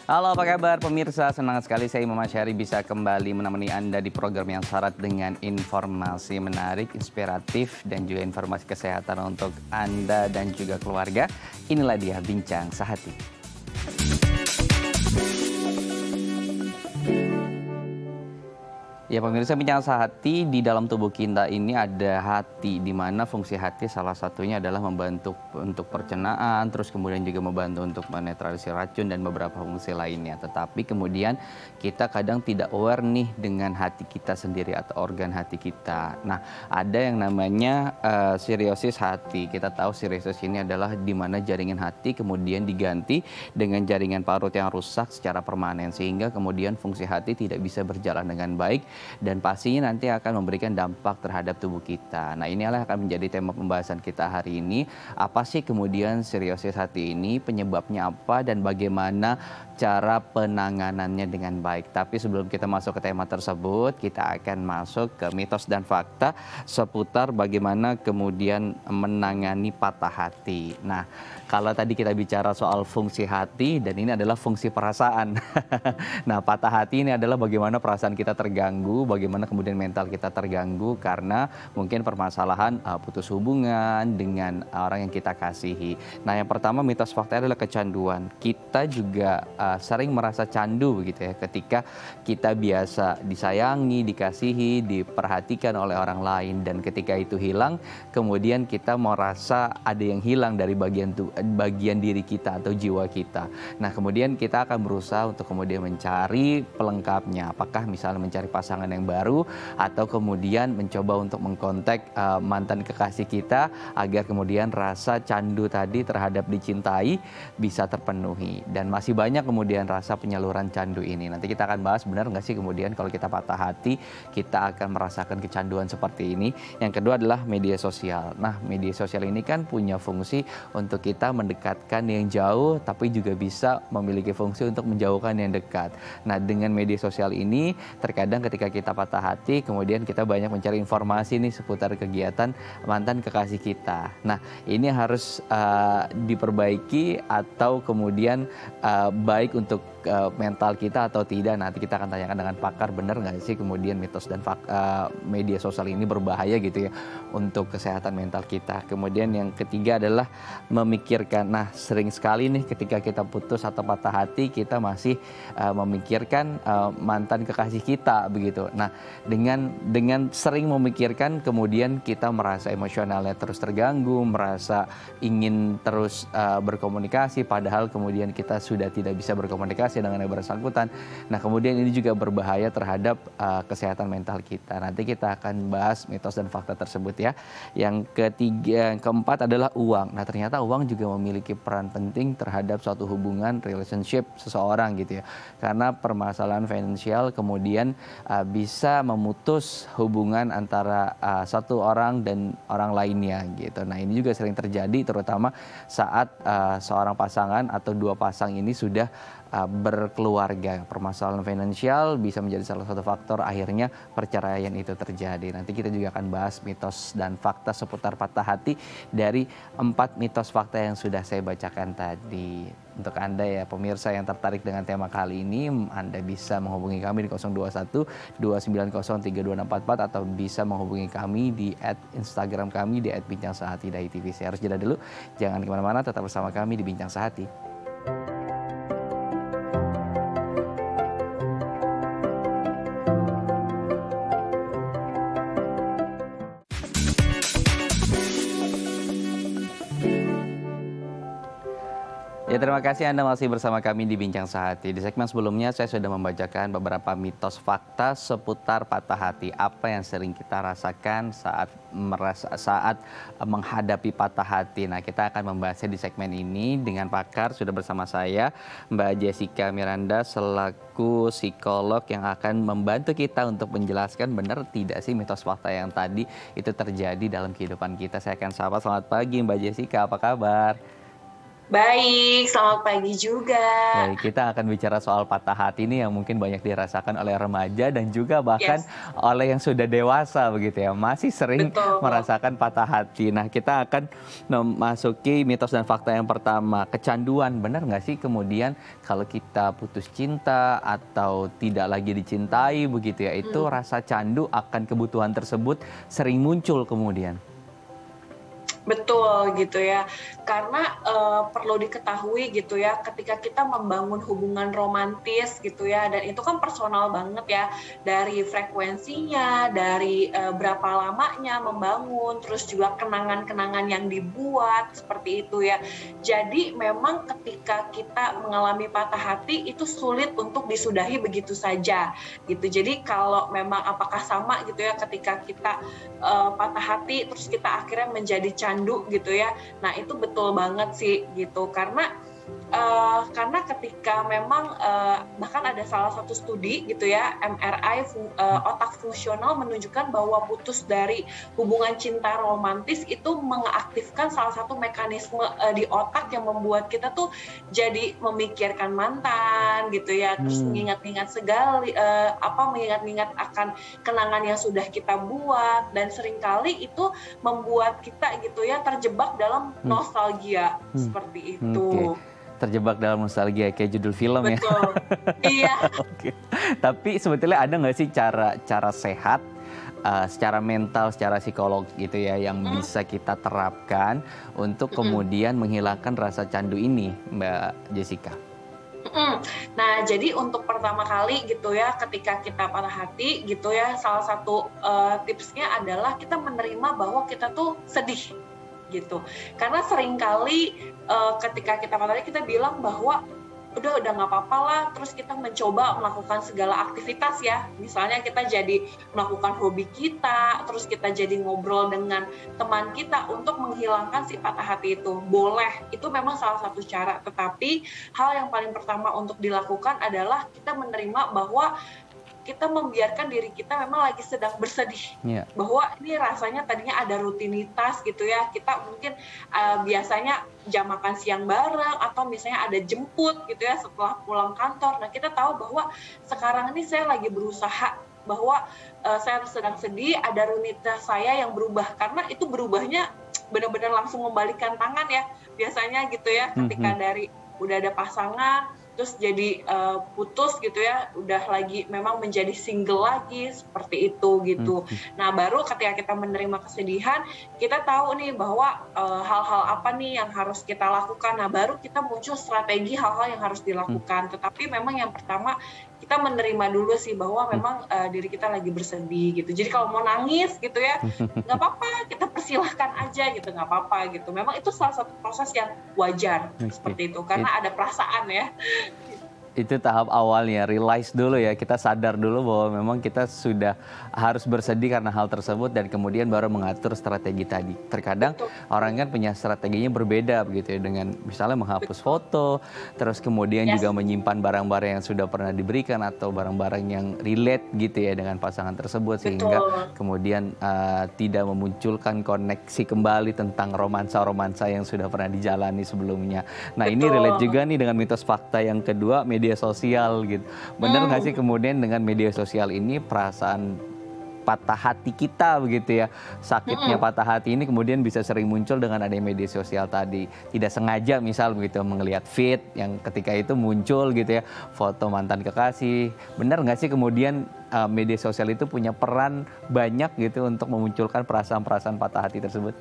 Halo, apa kabar pemirsa? Senang sekali saya Imam Asyari bisa kembali menemani Anda di program yang syarat dengan informasi menarik, inspiratif, dan juga informasi kesehatan untuk Anda dan juga keluarga. Inilah dia Bincang Sehati. Ya pemirsa, bincang sehati, di dalam tubuh kita ini ada hati, di mana fungsi hati salah satunya adalah membantu untuk pencernaan, terus kemudian juga membantu untuk menetralisir racun dan beberapa fungsi lainnya. Tetapi kemudian kita kadang tidak aware nih dengan hati kita sendiri atau organ hati kita. Nah, ada yang namanya siriosis hati. Kita tahu siriosis ini adalah di mana jaringan hati kemudian diganti dengan jaringan parut yang rusak secara permanen, sehingga kemudian fungsi hati tidak bisa berjalan dengan baik dan pastinya nanti akan memberikan dampak terhadap tubuh kita. Nah, inilah akan menjadi tema pembahasan kita hari ini. Apa sih kemudian siriosis hati ini, penyebabnya apa, dan bagaimana cara penanganannya dengan baik. Tapi sebelum kita masuk ke tema tersebut, kita akan masuk ke mitos dan fakta seputar bagaimana kemudian menangani patah hati. Nah, kalau tadi kita bicara soal fungsi hati, dan ini adalah fungsi perasaan. Nah, patah hati ini adalah bagaimana perasaan kita terganggu, bagaimana kemudian mental kita terganggu karena mungkin permasalahan putus hubungan dengan orang yang kita kasihi. Nah, yang pertama mitos fakta adalah kecanduan. Kita juga sering merasa candu begitu ya, ketika kita biasa disayangi, dikasihi, diperhatikan oleh orang lain, dan ketika itu hilang, kemudian kita merasa ada yang hilang dari bagian diri kita atau jiwa kita. Nah, kemudian kita akan berusaha untuk kemudian mencari pelengkapnya, apakah misalnya mencari pasangan yang baru atau kemudian mencoba untuk mengkontak mantan kekasih kita agar kemudian rasa candu tadi terhadap dicintai bisa terpenuhi. Dan masih banyak kemudian rasa penyaluran candu ini. Nanti kita akan bahas benar nggak sih kemudian kalau kita patah hati kita akan merasakan kecanduan seperti ini. Yang kedua adalah media sosial. Nah, media sosial ini kan punya fungsi untuk kita mendekatkan yang jauh, tapi juga bisa memiliki fungsi untuk menjauhkan yang dekat. Nah, dengan media sosial ini terkadang ketika kita patah hati kemudian kita banyak mencari informasi nih seputar kegiatan mantan kekasih kita. Nah, ini harus diperbaiki atau kemudian baik untuk mental kita atau tidak. Nanti kita akan tanyakan dengan pakar, benar nggak sih kemudian mitos dan media sosial ini berbahaya gitu ya untuk kesehatan mental kita. Kemudian yang ketiga adalah memikirkan. Nah, sering sekali nih ketika kita putus atau patah hati kita masih memikirkan mantan kekasih kita begitu. Nah, dengan sering memikirkan kemudian kita merasa emosionalnya terus terganggu, merasa ingin terus berkomunikasi padahal kemudian kita sudah tidak bisa berkomunikasi dengan yang bersangkutan. Nah, kemudian ini juga berbahaya terhadap kesehatan mental kita. Nanti kita akan bahas mitos dan fakta tersebut ya. Yang ketiga, yang keempat adalah uang. Nah, ternyata uang juga memiliki peran penting terhadap suatu hubungan relationship seseorang gitu ya. Karena permasalahan finansial kemudian bisa memutus hubungan antara satu orang dan orang lainnya gitu. Nah, ini juga sering terjadi terutama saat seorang pasangan atau dua pasang ini sudah berkeluarga. Permasalahan finansial bisa menjadi salah satu faktor akhirnya perceraian itu terjadi. Nanti kita juga akan bahas mitos dan fakta seputar patah hati dari 4 mitos fakta yang sudah saya bacakan tadi. Untuk Anda ya pemirsa yang tertarik dengan tema kali ini, Anda bisa menghubungi kami di 021 290 32644 atau bisa menghubungi kami di @Instagram kami di @bincang_sehati_TV. Saya harus jeda dulu, jangan kemana-mana, tetap bersama kami di Bincang Sehati. Ya, terima kasih Anda masih bersama kami di Bincang Sehati. Di segmen sebelumnya saya sudah membacakan beberapa mitos fakta seputar patah hati. Apa yang sering kita rasakan saat menghadapi patah hati. Nah, kita akan membahasnya di segmen ini dengan pakar. Sudah bersama saya Mbak Jessica Miranda selaku psikolog yang akan membantu kita untuk menjelaskan benar tidak sih mitos fakta yang tadi itu terjadi dalam kehidupan kita. Saya akan sapa, selamat pagi Mbak Jessica, apa kabar? Baik, selamat pagi juga. Baik, kita akan bicara soal patah hati ini yang mungkin banyak dirasakan oleh remaja dan juga bahkan Yes, oleh yang sudah dewasa begitu ya, masih sering betul. merasakan patah hati. Nah, kita akan memasuki mitos dan fakta yang pertama, kecanduan. Benar nggak sih kemudian kalau kita putus cinta atau tidak lagi dicintai begitu ya, itu Hmm. rasa candu akan kebutuhan tersebut sering muncul kemudian? Betul gitu ya, karena perlu diketahui gitu ya, ketika kita membangun hubungan romantis gitu ya, dan itu kan personal banget ya, dari frekuensinya, dari berapa lamanya membangun, terus juga kenangan-kenangan yang dibuat seperti itu ya. Jadi memang ketika kita mengalami patah hati itu sulit untuk disudahi begitu saja gitu. Jadi kalau memang apakah sama gitu ya, ketika kita patah hati terus kita akhirnya menjadi candu gitu ya. Nah, itu betul banget sih gitu. Karena ketika memang bahkan ada salah satu studi gitu ya, MRI otak fungsional menunjukkan bahwa putus dari hubungan cinta romantis itu mengaktifkan salah satu mekanisme di otak yang membuat kita tuh jadi memikirkan mantan gitu ya, terus Hmm, mengingat-ingat mengingat-ingat akan kenangan yang sudah kita buat, dan seringkali itu membuat kita gitu ya terjebak dalam hmm, nostalgia hmm. seperti Oke, itu. terjebak dalam nostalgia kayak judul film ya. Betul. Iya. Oke. Tapi sebetulnya ada nggak sih cara sehat secara mental, secara psikolog gitu ya yang Mhm, bisa kita terapkan untuk mhm, kemudian menghilangkan rasa candu ini, Mbak Jessica? mhm. Nah, jadi untuk pertama kali gitu ya, ketika kita patah hati gitu ya, salah satu tipsnya adalah kita menerima bahwa kita tuh sedih gitu. Karena seringkali ketika kita patah hati kita bilang bahwa udah nggak apa-apa lah, terus kita mencoba melakukan segala aktivitas ya, misalnya kita jadi melakukan hobi kita, terus kita jadi ngobrol dengan teman kita untuk menghilangkan si patah hati itu, boleh, itu memang salah satu cara, tetapi hal yang paling pertama untuk dilakukan adalah kita menerima bahwa kita membiarkan diri kita memang lagi sedang bersedih, Iya. bahwa ini rasanya tadinya ada rutinitas gitu ya, kita mungkin biasanya jam makan siang bareng atau misalnya ada jemput gitu ya setelah pulang kantor. Nah, kita tahu bahwa sekarang ini saya lagi berusaha bahwa saya sedang sedih, ada rutinitas saya yang berubah, karena itu berubahnya benar-benar langsung membalikan tangan ya biasanya gitu ya, ketika Mhm, dari udah ada pasangan terus jadi putus gitu ya, udah lagi memang menjadi single lagi seperti itu gitu. mhm, Nah, baru ketika kita menerima kesedihan, kita tahu nih bahwa hal-hal apa nih yang harus kita lakukan. Nah, baru kita muncul strategi hal-hal yang harus mhm, dilakukan. Tetapi memang yang pertama kita menerima dulu sih bahwa mhm. memang diri kita lagi bersedih gitu. Jadi kalau mau nangis gitu ya, nggak apa-apa, kita persilahkan aja gitu, nggak apa-apa gitu. Memang itu salah satu proses yang wajar Oke. seperti itu, karena ada perasaan ya. Itu tahap awalnya, realize dulu ya, kita sadar dulu bahwa memang kita sudah harus bersedih karena hal tersebut dan kemudian baru mengatur strategi tadi. Terkadang Betul, orang kan punya strateginya berbeda begitu ya, dengan misalnya menghapus betul. foto, terus kemudian juga Yes, menyimpan barang-barang yang sudah pernah diberikan atau barang-barang yang relate gitu ya dengan pasangan tersebut sehingga betul, kemudian tidak memunculkan koneksi kembali tentang romansa-romansa yang sudah pernah dijalani sebelumnya. Nah, ini relate betul. juga nih dengan mitos fakta yang kedua, media sosial gitu. Benar nggak sih Hmm, kemudian dengan media sosial ini perasaan patah hati kita begitu ya, sakitnya hmm, patah hati ini kemudian bisa sering muncul dengan adanya media sosial tadi. Tidak sengaja misal begitu melihat feed yang ketika itu muncul gitu ya, foto mantan kekasih. Benar nggak sih kemudian media sosial itu punya peran banyak gitu untuk memunculkan perasaan-perasaan patah hati tersebut?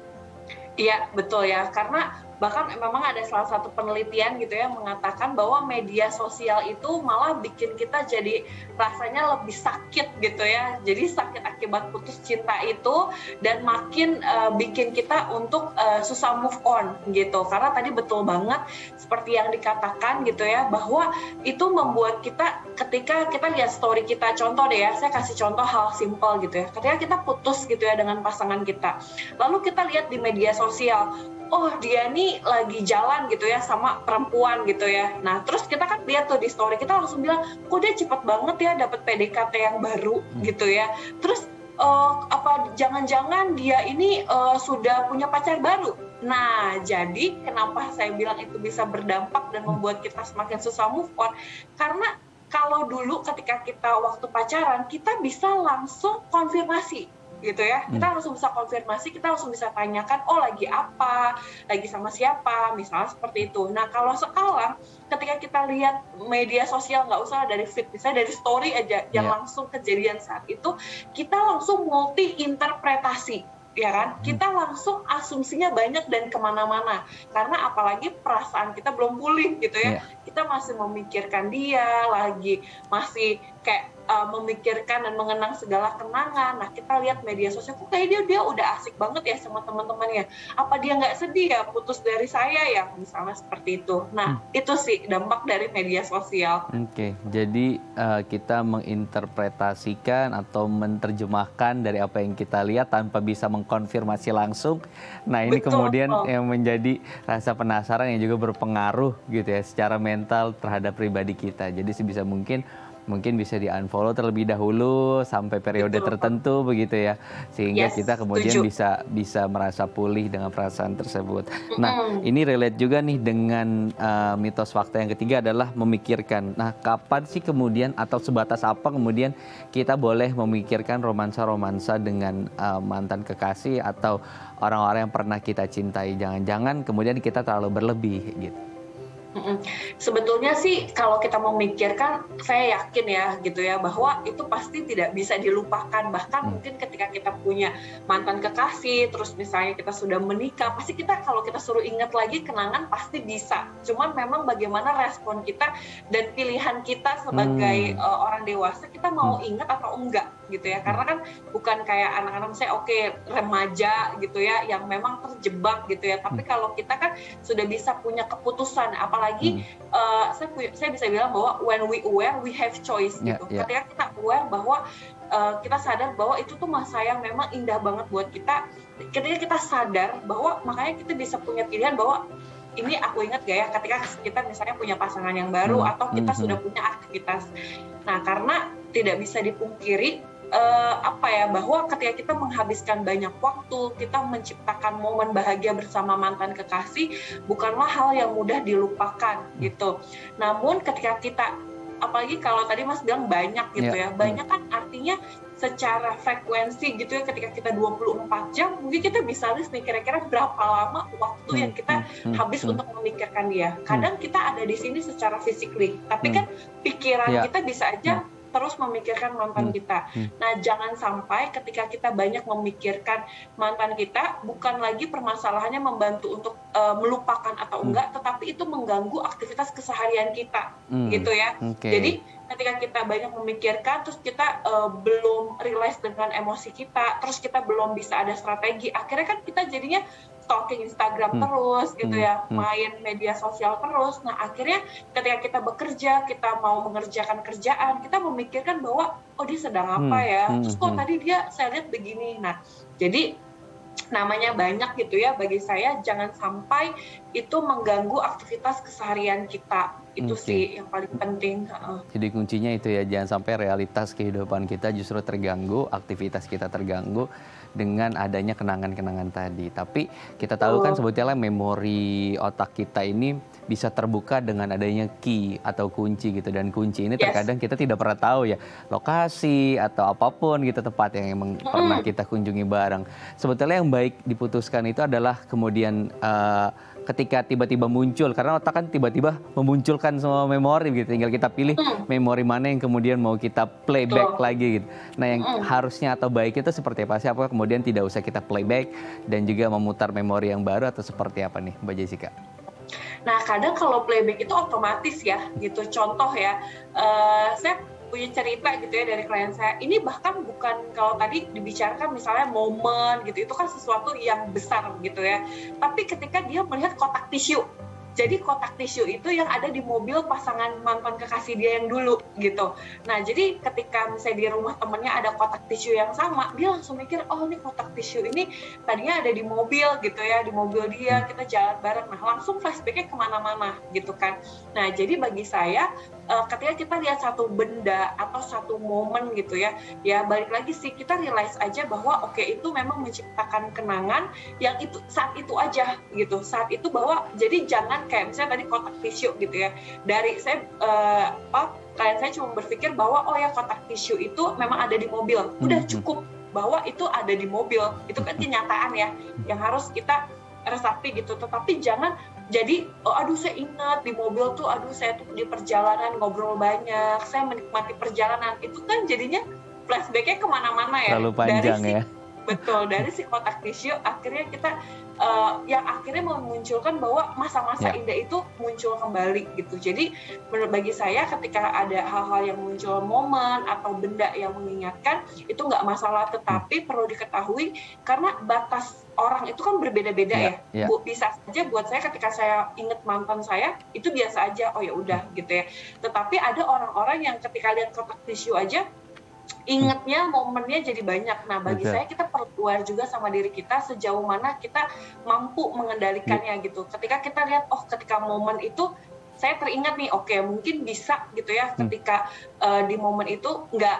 iya betul ya, karena bahkan memang ada salah satu penelitian gitu ya mengatakan bahwa media sosial itu malah bikin kita jadi rasanya lebih sakit gitu ya. Jadi sakit akibat putus cinta itu, dan makin bikin kita untuk susah move on gitu. Karena tadi betul banget seperti yang dikatakan gitu ya, bahwa itu membuat kita ketika kita lihat story kita, contoh deh ya, saya kasih contoh hal simple gitu ya. Ketika kita putus gitu ya dengan pasangan kita, lalu kita lihat di media sosial, oh dia nih lagi jalan gitu ya sama perempuan gitu ya. Nah, terus kita kan lihat tuh di story, kita langsung bilang, kok dia cepet banget ya dapet PDKT yang baru gitu ya. Terus apa jangan-jangan dia ini sudah punya pacar baru Nah, jadi kenapa saya bilang itu bisa berdampak dan membuat kita semakin susah move on? Karena kalau dulu ketika kita waktu pacaran, kita bisa langsung konfirmasi gitu ya. Kita langsung bisa konfirmasi, kita langsung bisa tanyakan, oh lagi apa, lagi sama siapa, misalnya seperti itu. Nah, kalau sekarang ketika kita lihat media sosial, nggak usah dari feed, misalnya dari story aja yang langsung kejadian saat itu, kita langsung multi interpretasi, ya kan? Kita langsung asumsinya banyak dan kemana-mana, karena apalagi perasaan kita belum pulih gitu ya. Kita masih memikirkan dia, lagi masih kayak memikirkan dan mengenang segala kenangan. Nah, kita lihat media sosial, kok kayak dia udah asik banget ya sama teman-temannya. Apa dia nggak sedih ya putus dari saya ya, misalnya seperti itu. Nah, itu sih dampak dari media sosial. Oke, jadi kita menginterpretasikan atau menerjemahkan dari apa yang kita lihat tanpa bisa mengkonfirmasi langsung. Nah, ini kemudian yang menjadi rasa penasaran yang juga berpengaruh gitu ya secara mental terhadap pribadi kita. Jadi sebisa mungkin bisa di-unfollow terlebih dahulu sampai periode tertentu begitu ya. Sehingga kita kemudian bisa merasa pulih dengan perasaan tersebut. Nah, ini relate juga nih dengan mitos fakta yang ketiga adalah memikirkan. Nah, kapan sih kemudian atau sebatas apa kemudian kita boleh memikirkan romansa-romansa dengan mantan kekasih atau orang-orang yang pernah kita cintai? Jangan-jangan kemudian kita terlalu berlebih gitu. Sebetulnya sih kalau kita memikirkan, saya yakin ya gitu ya, bahwa itu pasti tidak bisa dilupakan. Bahkan mungkin ketika kita punya mantan kekasih, terus misalnya kita sudah menikah, pasti kita kalau kita suruh ingat lagi kenangan pasti bisa. Cuman memang bagaimana respon kita dan pilihan kita sebagai orang dewasa, kita mau ingat atau enggak gitu ya. Karena kan bukan kayak anak-anak saya remaja gitu ya, yang memang terjebak gitu ya. Tapi kalau kita kan sudah bisa punya keputusan, apalagi saya bisa bilang bahwa when we aware we have choice gitu. Ketika kita aware bahwa kita sadar bahwa itu tuh masa yang memang indah banget buat kita, ketika kita sadar bahwa makanya kita bisa punya pilihan bahwa ini aku ingat gak ya ketika kita misalnya punya pasangan yang baru atau kita sudah punya aktivitas. Nah, karena tidak bisa dipungkiri bahwa ketika kita menghabiskan banyak waktu, kita menciptakan momen bahagia bersama mantan kekasih bukanlah hal yang mudah dilupakan gitu. Namun ketika kita, apalagi kalau tadi Mas bilang banyak gitu ya, banyak kan artinya secara frekuensi gitu ya, ketika kita 24 jam mungkin kita bisa list nih kira-kira berapa lama waktu yang kita habis untuk memikirkan dia. Kadang kita ada di sini secara physically, tapi kan pikiran kita bisa aja terus memikirkan mantan kita. Nah, jangan sampai ketika kita banyak memikirkan mantan kita, bukan lagi permasalahannya membantu untuk melupakan atau enggak, tetapi itu mengganggu aktivitas keseharian kita, gitu ya. Jadi ketika kita banyak memikirkan, terus kita belum realize dengan emosi kita, terus kita belum bisa ada strategi, akhirnya kan kita jadinya stalking Instagram terus gitu ya, main media sosial terus. Nah, akhirnya ketika kita bekerja, kita mau mengerjakan kerjaan, kita memikirkan bahwa oh dia sedang apa ya, terus kok tadi dia saya lihat begini. Nah, jadi namanya banyak gitu ya, bagi saya jangan sampai itu mengganggu aktivitas keseharian kita. Itu sih yang paling penting. Jadi kuncinya itu ya, jangan sampai realitas kehidupan kita justru terganggu, aktivitas kita terganggu dengan adanya kenangan-kenangan tadi. Tapi kita tahu kan sebetulnya memori otak kita ini bisa terbuka dengan adanya key atau kunci gitu. Dan kunci ini terkadang kita tidak pernah tahu ya, lokasi atau apapun gitu tempat yang emang pernah kita kunjungi bareng. Sebetulnya yang baik diputuskan itu adalah kemudian ketika tiba-tiba muncul, karena otak kan tiba-tiba memunculkan semua memori gitu, tinggal kita pilih memori mana yang kemudian mau kita playback lagi gitu. Nah, yang harusnya atau baik itu seperti apa sih? Apakah kemudian tidak usah kita playback dan juga memutar memori yang baru atau seperti apa nih Mbak Jessica? Nah, kadang kalau playback itu otomatis ya gitu. Contoh ya, saya punya cerita gitu ya dari klien saya. Ini bahkan bukan, kalau tadi dibicarakan misalnya momen gitu, itu kan sesuatu yang besar gitu ya. Tapi ketika dia melihat kotak tisu, jadi kotak tisu itu yang ada di mobil pasangan mantan kekasih dia yang dulu gitu. Nah jadi ketika misalnya di rumah temennya ada kotak tisu yang sama, dia langsung mikir, oh ini kotak tisu ini tadinya ada di mobil gitu ya, di mobil dia, kita jalan bareng. Nah langsung flashbacknya kemana-mana gitu kan. Nah jadi bagi saya ketika kita lihat satu benda atau satu momen gitu ya, ya balik lagi sih kita realize aja bahwa oke, itu memang menciptakan kenangan yang itu saat itu aja gitu, saat itu, bahwa jadi jangan kayak misalnya tadi kotak tisu gitu ya, dari saya klien saya cuma berpikir bahwa oh ya kotak tisu itu memang ada di mobil, udah cukup bahwa itu ada di mobil, itu kan kenyataan ya yang harus kita resapi gitu. Tetapi jangan jadi oh aduh saya ingat di mobil tuh, aduh saya tuh di perjalanan ngobrol banyak, saya menikmati perjalanan, itu kan jadinya flashbacknya kemana-mana ya. Terlalu panjang ya. Betul, dari si kotak tisu akhirnya kita yang akhirnya memunculkan bahwa masa-masa indah itu muncul kembali gitu. Jadi menurut bagi saya ketika ada hal-hal yang muncul, momen atau benda yang mengingatkan, itu nggak masalah, tetapi perlu diketahui karena batas orang itu kan berbeda-beda ya. Bisa saja buat saya ketika saya ingat mantan saya itu biasa aja, oh ya udah gitu ya. Tetapi ada orang-orang yang ketika lihat kotak tisu aja ingatnya momennya jadi banyak. Nah bagi saya kita perlu aware juga sama diri kita sejauh mana kita mampu mengendalikannya gitu. Ketika kita lihat oh ketika momen itu saya teringat nih, oke mungkin bisa gitu ya ketika di momen itu nggak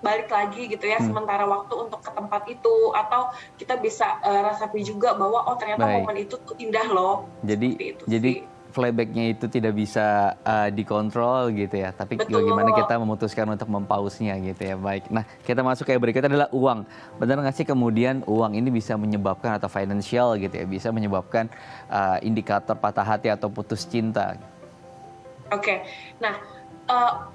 balik lagi gitu ya sementara waktu untuk ke tempat itu, atau kita bisa rasapi juga bahwa oh ternyata momen itu tuh indah loh. Jadi playbacknya itu tidak bisa dikontrol gitu ya, tapi bagaimana kita memutuskan untuk mempausnya gitu ya. Baik, nah kita masuk ke berikutnya adalah uang. Benar nggak sih kemudian uang ini bisa menyebabkan, atau financial gitu ya, bisa menyebabkan indikator patah hati atau putus cinta? Oke, nah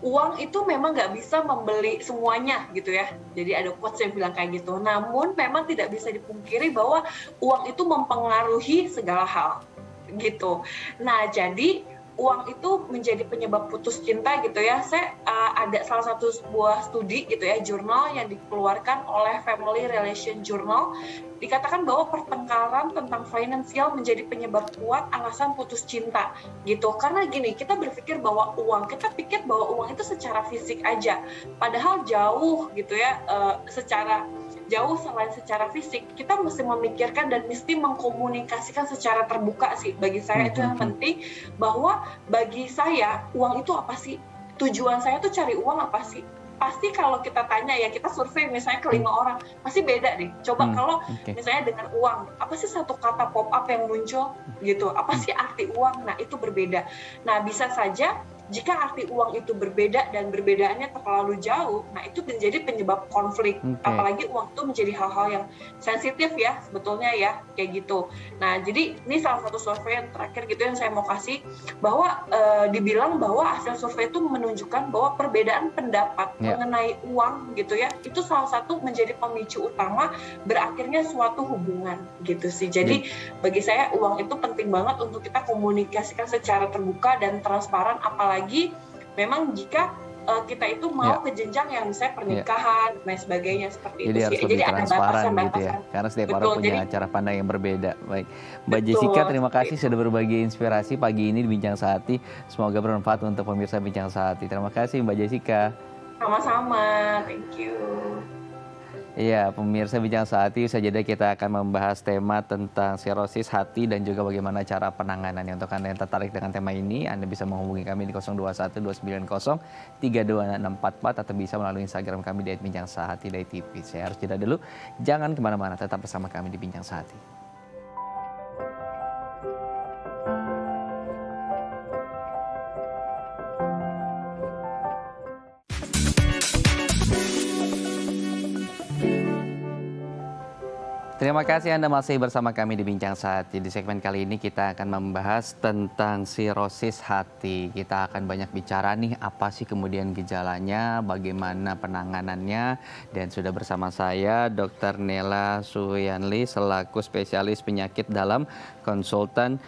uang itu memang nggak bisa membeli semuanya gitu ya. Jadi ada quotes yang bilang kayak gitu. Namun memang tidak bisa dipungkiri bahwa uang itu mempengaruhi segala hal gitu. Nah jadi uang itu menjadi penyebab putus cinta gitu ya. Saya ada salah satu sebuah studi gitu ya, jurnal yang dikeluarkan oleh Family Relation Journal, dikatakan bahwa pertengkaran tentang finansial menjadi penyebab kuat alasan putus cinta gitu. Karena gini, kita berpikir bahwa uang, kita pikir bahwa uang itu secara fisik aja, padahal jauh gitu ya, secara jauh selain secara fisik, kita mesti memikirkan dan mesti mengkomunikasikan secara terbuka sih. Bagi saya itu yang penting, bahwa bagi saya uang itu apa sih? Tujuan saya tuh cari uang apa sih? Pasti kalau kita tanya ya, kita survei misalnya ke 5 orang, pasti beda deh. Coba kalau misalnya dengan uang, apa sih satu kata pop up yang muncul gitu? Apa sih arti uang? Nah itu berbeda. Nah bisa saja jika arti uang itu berbeda dan perbedaannya terlalu jauh, nah itu menjadi penyebab konflik. Apalagi uang itu menjadi hal-hal yang sensitif ya sebetulnya ya, kayak gitu. Nah jadi ini salah satu survei yang terakhir gitu yang saya mau kasih, bahwa dibilang bahwa hasil survei itu menunjukkan bahwa perbedaan pendapat mengenai uang gitu ya, itu salah satu menjadi pemicu utama berakhirnya suatu hubungan gitu sih. Jadi bagi saya uang itu penting banget untuk kita komunikasikan secara terbuka dan transparan, apalagi memang jika kita itu mau ke jenjang yang misalnya pernikahan dan sebagainya seperti jadi itu harus sih. lebih Jadi transparan gitu ya, karena setiap orang punya cara pandang yang berbeda. Baik, Mbak Jessica, terima kasih sudah berbagi inspirasi pagi ini di Bincang Sehati. Semoga bermanfaat untuk pemirsa Bincang Sehati. Terima kasih Mbak Jessica. Sama-sama, thank you. Iya, pemirsa Bincang Sehati, usai jeda kita akan membahas tema tentang sirosis hati dan juga bagaimana cara penanganannya. Untuk Anda yang tertarik dengan tema ini, Anda bisa menghubungi kami di 021 290 32644 atau bisa melalui Instagram kami di @bincang_sehati_tv. Saya harus jeda dulu, jangan kemana-mana, tetap bersama kami di Bincang Sehati. Terima kasih Anda masih bersama kami di Bincang Sehati. Di segmen kali ini kita akan membahas tentang sirosis hati. Kita akan banyak bicara nih apa sih kemudian gejalanya, bagaimana penanganannya. Dan sudah bersama saya Dr. Nela Suyanli selaku spesialis penyakit dalam, konsultan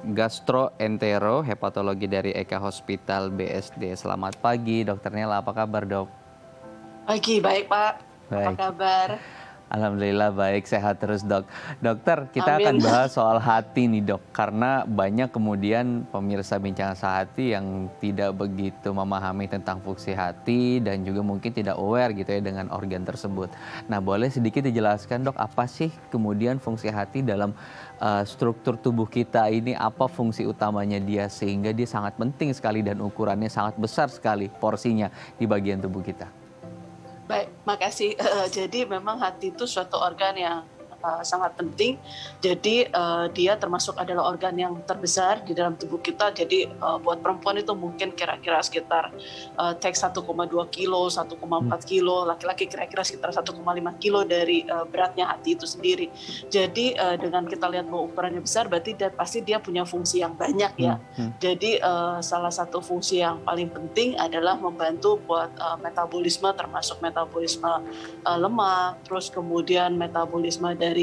gastroentero hepatologi dari Eka Hospital BSD. Selamat pagi Dr. Nela, apa kabar dok? Pagi, baik Pak. Baik. Apa kabar? Alhamdulillah baik, sehat terus dok. Dokter, kita akan Amin. bahas soal hati nih dok, karena banyak kemudian pemirsa Bincang Sehati yang tidak begitu memahami tentang fungsi hati dan juga mungkin tidak aware gitu ya dengan organ tersebut. Nah boleh sedikit dijelaskan dok, apa sih kemudian fungsi hati dalam struktur tubuh kita ini, apa fungsi utamanya dia sehingga dia sangat penting sekali dan ukurannya sangat besar sekali porsinya di bagian tubuh kita. Baik, makasih. Jadi memang hati itu suatu organ yang sangat penting. Jadi dia termasuk adalah organ yang terbesar di dalam tubuh kita. Jadi buat perempuan itu mungkin kira-kira sekitar take 1,2 kilo, 1,4 kilo, laki-laki kira-kira sekitar 1,5 kilo dari beratnya hati itu sendiri. Jadi dengan kita lihat bahwa ukurannya besar, berarti pasti dia punya fungsi yang banyak ya. Jadi salah satu fungsi yang paling penting adalah membantu buat metabolisme, termasuk metabolisme lemak, terus kemudian metabolisme dari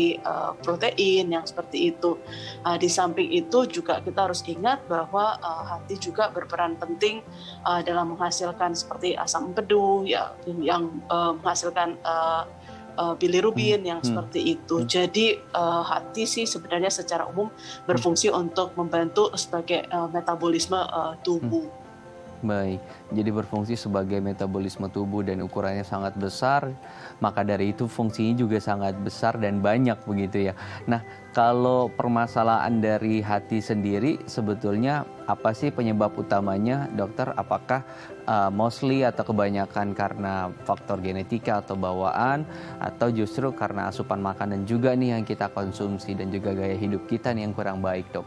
protein yang seperti itu. Di samping itu juga kita harus ingat bahwa hati juga berperan penting dalam menghasilkan seperti asam empedu ya, yang menghasilkan bilirubin yang seperti itu. Jadi hati sih sebenarnya secara umum berfungsi untuk membantu sebagai metabolisme tubuh. Baik, jadi berfungsi sebagai metabolisme tubuh dan ukurannya sangat besar, maka dari itu fungsinya juga sangat besar dan banyak begitu ya. Nah, kalau permasalahan dari hati sendiri sebetulnya apa sih penyebab utamanya, dokter? Apakah mostly atau kebanyakan karena faktor genetika atau bawaan, atau justru karena asupan makanan juga nih yang kita konsumsi dan juga gaya hidup kita nih yang kurang baik, dok?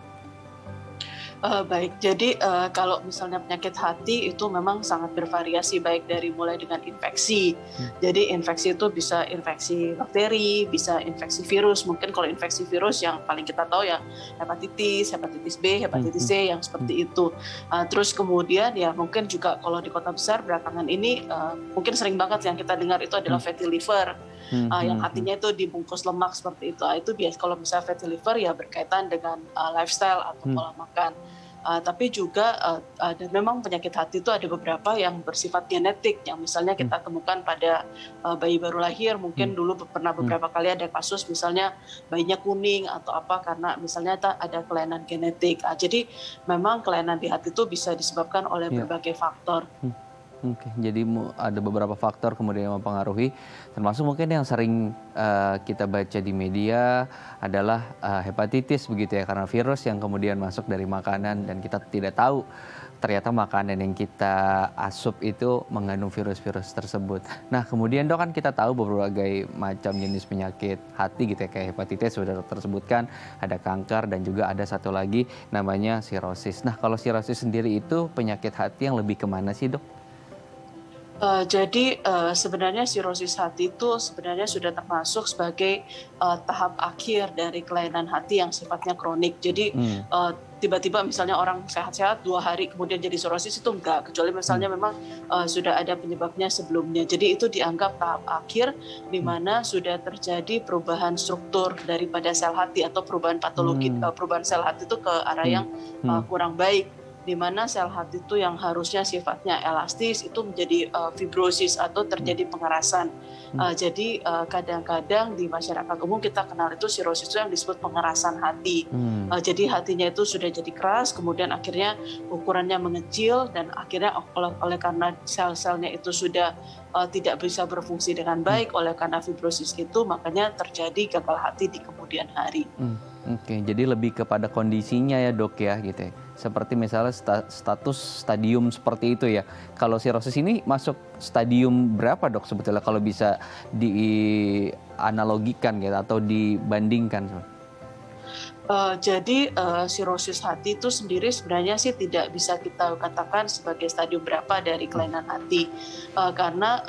Baik, jadi kalau misalnya penyakit hati itu memang sangat bervariasi, baik dari mulai dengan infeksi. Jadi infeksi itu bisa infeksi bakteri, bisa infeksi virus. Mungkin kalau infeksi virus yang paling kita tahu ya hepatitis B, hepatitis C yang seperti itu. Terus kemudian ya mungkin juga kalau di kota besar belakangan ini mungkin sering banget yang kita dengar itu adalah fatty liver. Yang hatinya itu dibungkus lemak seperti itu. Itu biasa kalau misalnya fatty liver ya berkaitan dengan lifestyle atau pola makan. Tapi juga dan memang penyakit hati itu ada beberapa yang bersifat genetik, yang misalnya kita temukan pada bayi baru lahir. Mungkin dulu pernah beberapa kali ada kasus misalnya bayinya kuning atau apa karena misalnya ada kelainan genetik. Jadi memang kelainan di hati itu bisa disebabkan oleh berbagai faktor. Oke, jadi ada beberapa faktor kemudian yang mempengaruhi, termasuk mungkin yang sering kita baca di media adalah hepatitis begitu ya, karena virus yang kemudian masuk dari makanan dan kita tidak tahu ternyata makanan yang kita asup itu mengandung virus-virus tersebut. Nah kemudian dok, kan kita tahu berbagai macam jenis penyakit hati gitu ya, kayak hepatitis sudah dokter sebutkan, ada kanker dan juga ada satu lagi namanya sirosis. Nah kalau sirosis sendiri itu penyakit hati yang lebih kemana sih dok? Jadi sebenarnya sirosis hati itu sebenarnya sudah termasuk sebagai tahap akhir dari kelainan hati yang sifatnya kronik. Jadi tiba-tiba misalnya orang sehat-sehat 2 hari kemudian jadi sirosis itu enggak, kecuali misalnya memang sudah ada penyebabnya sebelumnya. Jadi itu dianggap tahap akhir di mana sudah terjadi perubahan struktur daripada sel hati atau perubahan patologi, perubahan sel hati itu ke arah yang kurang baik, di mana sel hati itu yang harusnya sifatnya elastis itu menjadi fibrosis atau terjadi pengerasan. Jadi kadang-kadang di masyarakat umum kita kenal itu sirosis itu yang disebut pengerasan hati. Jadi hatinya itu sudah jadi keras, kemudian akhirnya ukurannya mengecil dan akhirnya oleh karena sel-selnya itu sudah tidak bisa berfungsi dengan baik, oleh karena fibrosis itu makanya terjadi gagal hati di kemudian hari. Oke, jadi lebih kepada kondisinya ya dok ya gitu ya. Seperti misalnya status stadium seperti itu ya. Kalau sirosis ini masuk stadium berapa dok sebetulnya kalau bisa dianalogikan gitu atau dibandingkan? Jadi sirosis hati itu sendiri sebenarnya sih tidak bisa kita katakan sebagai stadium berapa dari kelainan hati, karena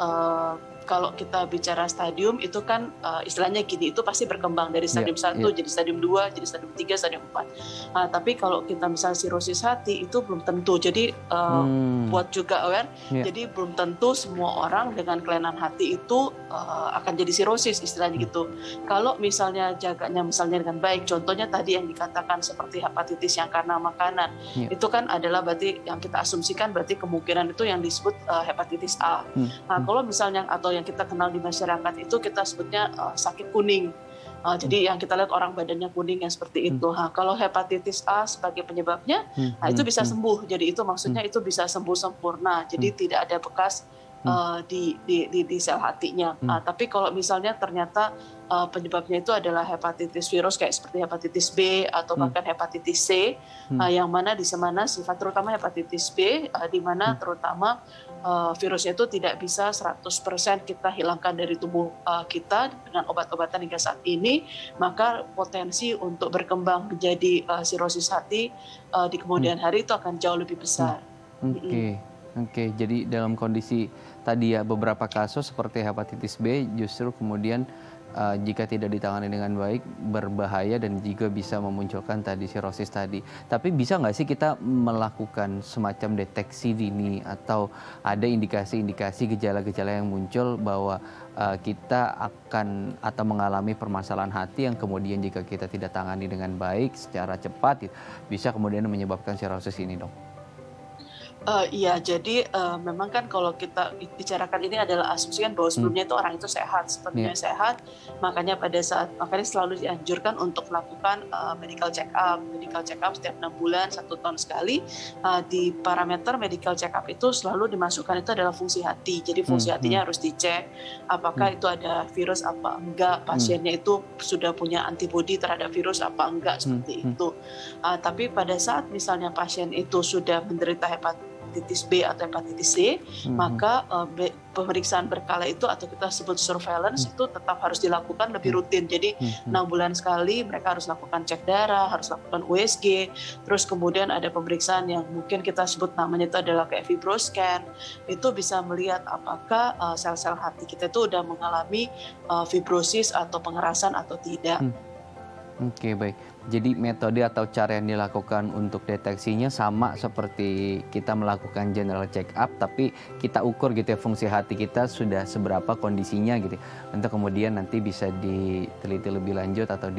kalau kita bicara stadium itu kan istilahnya gini, itu pasti berkembang dari stadium 1 jadi stadium 2, jadi stadium 3, stadium 4. Tapi kalau kita misalnya sirosis hati itu belum tentu. Jadi buat juga aware, jadi belum tentu semua orang dengan kelainan hati itu akan jadi sirosis istilahnya gitu. Kalau misalnya jaganya misalnya dengan baik, contohnya tadi yang dikatakan seperti hepatitis yang karena makanan, itu kan adalah berarti yang kita asumsikan berarti kemungkinan itu yang disebut hepatitis A. Nah, kalau misalnya atau yang kita kenal di masyarakat itu kita sebutnya sakit kuning. Jadi yang kita lihat orang badannya kuning yang seperti itu. Kalau hepatitis A sebagai penyebabnya, itu bisa sembuh. Jadi itu maksudnya itu bisa sembuh sempurna. Jadi tidak ada bekas di sel hatinya. Tapi kalau misalnya ternyata penyebabnya itu adalah hepatitis virus kayak seperti hepatitis B atau bahkan hepatitis C, yang mana di mana sifat terutama hepatitis B, di mana terutama virusnya itu tidak bisa 100% kita hilangkan dari tubuh kita dengan obat-obatan hingga saat ini, maka potensi untuk berkembang menjadi sirosis hati di kemudian hari itu akan jauh lebih besar. Oke, jadi dalam kondisi tadi ya beberapa kasus seperti hepatitis B justru kemudian jika tidak ditangani dengan baik berbahaya dan juga bisa memunculkan tadi sirosis tadi. Tapi bisa nggak sih kita melakukan semacam deteksi dini atau ada indikasi-indikasi gejala-gejala yang muncul bahwa kita akan atau mengalami permasalahan hati yang kemudian jika kita tidak tangani dengan baik secara cepat bisa kemudian menyebabkan sirosis ini, dok? Iya, jadi memang kan kalau kita bicarakan ini adalah asumsi kan bahwa sebelumnya itu orang itu sehat, sepenuhnya sehat, makanya selalu dianjurkan untuk melakukan medical check up setiap 6 bulan, 1 tahun sekali. Di parameter medical check up itu selalu dimasukkan itu adalah fungsi hati, jadi fungsi hatinya harus dicek apakah itu ada virus apa enggak, pasiennya itu sudah punya antibodi terhadap virus apa enggak, seperti itu. Tapi pada saat misalnya pasien itu sudah menderita hepatitis B atau hepatitis C, maka pemeriksaan berkala itu atau kita sebut surveillance itu tetap harus dilakukan lebih rutin. Jadi 6 bulan sekali mereka harus lakukan cek darah, harus lakukan USG, terus kemudian ada pemeriksaan yang mungkin kita sebut namanya itu adalah kayak fibroscan, itu bisa melihat apakah sel-sel hati kita itu udah mengalami fibrosis atau pengerasan atau tidak. Oke, baik. Jadi metode atau cara yang dilakukan untuk deteksinya sama seperti kita melakukan general check up, tapi kita ukur gitu ya fungsi hati kita sudah seberapa kondisinya gitu. Untuk kemudian nanti bisa diteliti lebih lanjut atau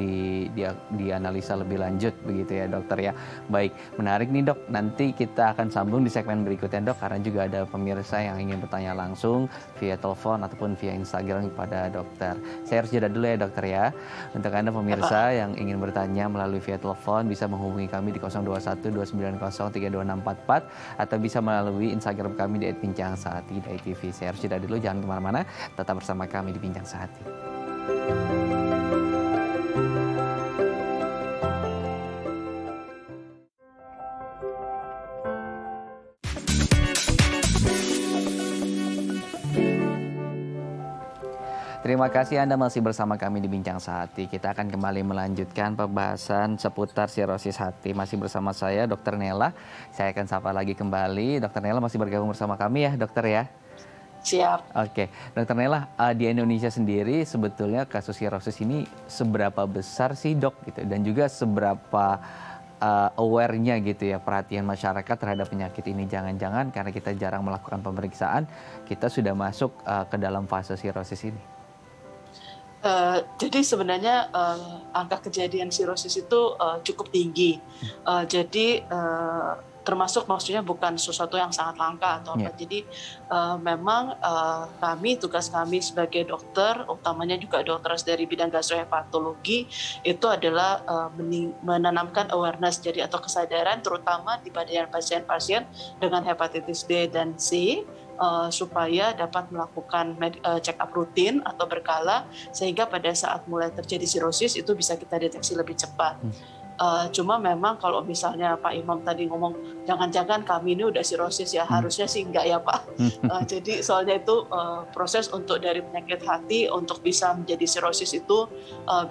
dianalisa lebih lanjut begitu ya dokter ya. Baik, menarik nih dok. Nanti kita akan sambung di segmen berikutnya dok, karena juga ada pemirsa yang ingin bertanya langsung via telepon ataupun via Instagram kepada dokter. Saya harus jeda dulu ya dokter ya. Untuk Anda pemirsa yang ingin bertanya melalui via telepon bisa menghubungi kami di 021 290 32644 atau bisa melalui Instagram kami di @bincang-sehati.tv. Saya harus jeda dulu, jangan kemana-mana, tetap bersama kami di Bincang Sehati. Terima kasih Anda masih bersama kami di Bincang Sehati. Kita akan kembali melanjutkan pembahasan seputar sirosis hati. Masih bersama saya, Dr. Nela. Saya akan sapa lagi kembali. Dr. Nela masih bergabung bersama kami ya, dokter ya? Siap. Oke, Dr. Nela, di Indonesia sendiri sebetulnya kasus sirosis ini seberapa besar sih dok? Gitu? Dan juga seberapa aware-nya gitu ya, perhatian masyarakat terhadap penyakit ini. Jangan-jangan karena kita jarang melakukan pemeriksaan, kita sudah masuk ke dalam fase sirosis ini. Jadi sebenarnya angka kejadian sirosis itu cukup tinggi. Jadi termasuk maksudnya bukan sesuatu yang sangat langka atau apa. Jadi memang tugas kami sebagai dokter, utamanya juga dokter dari bidang gastrohepatologi, itu adalah menanamkan awareness jadi atau kesadaran terutama di pada pasien-pasien dengan hepatitis B dan C, supaya dapat melakukan check up rutin atau berkala sehingga pada saat mulai terjadi sirosis itu bisa kita deteksi lebih cepat. Cuma memang kalau misalnya Pak Imam tadi ngomong jangan-jangan kami ini udah sirosis ya, harusnya sih enggak ya Pak. Jadi soalnya itu proses untuk dari penyakit hati untuk bisa menjadi sirosis itu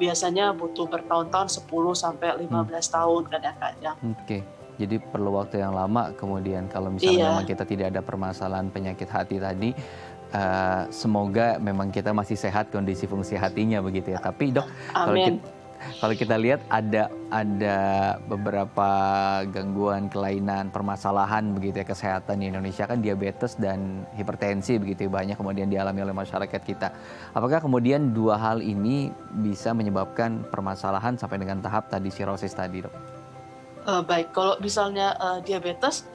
biasanya butuh bertahun-tahun, 10 sampai 15 tahun kadang-kadang. Oke. Jadi perlu waktu yang lama, kemudian kalau misalnya memang kita tidak ada permasalahan penyakit hati tadi, semoga memang kita masih sehat kondisi fungsi hatinya begitu ya. Tapi dok, kalau kita lihat ada beberapa gangguan, kelainan, permasalahan begitu ya kesehatan di Indonesia, kan diabetes dan hipertensi begitu banyak kemudian dialami oleh masyarakat kita. Apakah kemudian dua hal ini bisa menyebabkan permasalahan sampai dengan tahap tadi sirosis tadi dok? Baik, kalau misalnya diabetes